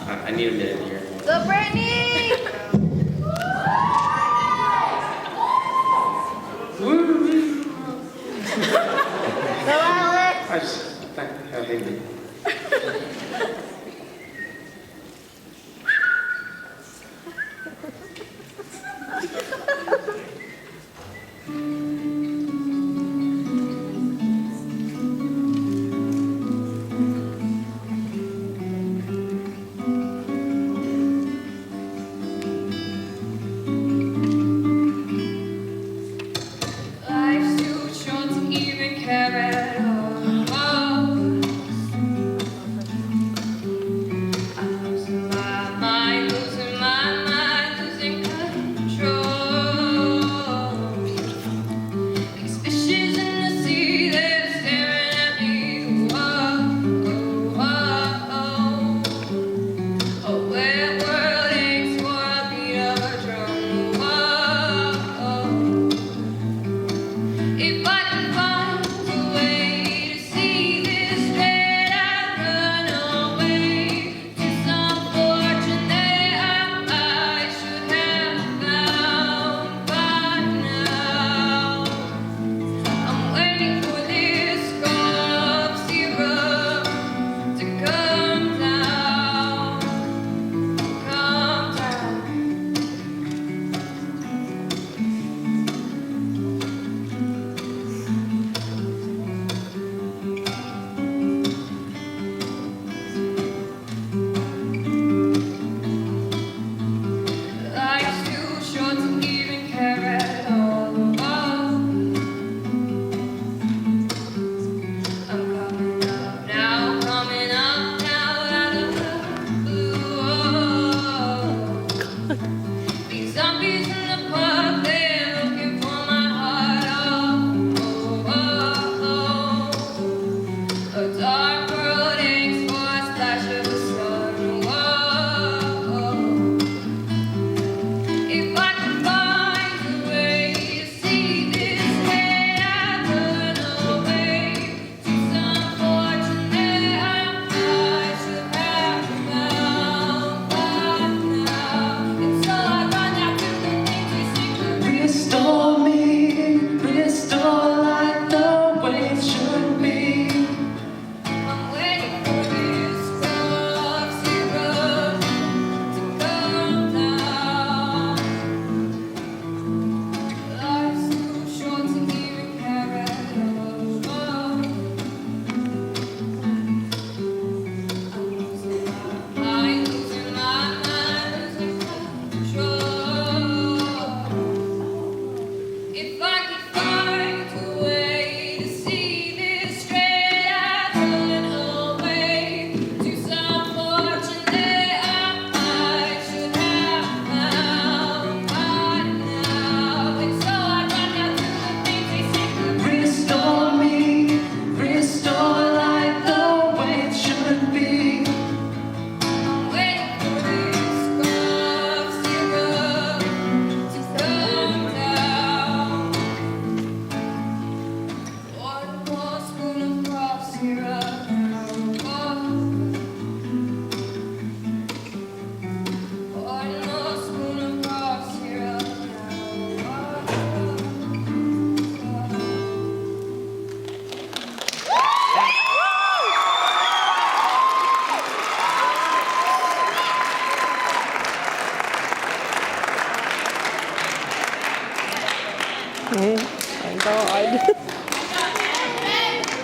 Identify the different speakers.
Speaker 1: I need a minute here.
Speaker 2: Go, Brittany! Go, Alex!
Speaker 1: I just think I hate it.
Speaker 3: Life's too short to even care at all. I'm losing my mind, losing control. These fishes in the sea, they're staring at me. Whoa, whoa, whoa. A wet world aches for a beat of a drum. Whoa. If I can find a way to see this straight, I'd run away to some fortune that I should have found by now. I'm waiting for this cough syrup to come down, come down. Life's too short to even care at all. I'm coming up now out of the blue. These zombies in the park, they're looking for my heart. A dark world aches for a splash of the sun. Whoa. If I could find a way to see this straight, I'd run away to some fortune that I should have found by now. And so I run after the things we seem to
Speaker 4: Restore me, restore like the way it should be.
Speaker 3: I'm waiting for this cough syrup to come down. Life's too short to even care at all. I'm losing my mind, losing control. If I could find a way to see this straight, I'd run away to some fortune that I should have found by now. And so I run out to the things they say could
Speaker 4: Restore me, restore like the way it should be.
Speaker 3: I'm waiting for this cough syrup to come down. One more spoon of cough syrup now. One more spoon of cough syrup
Speaker 5: Oh my God.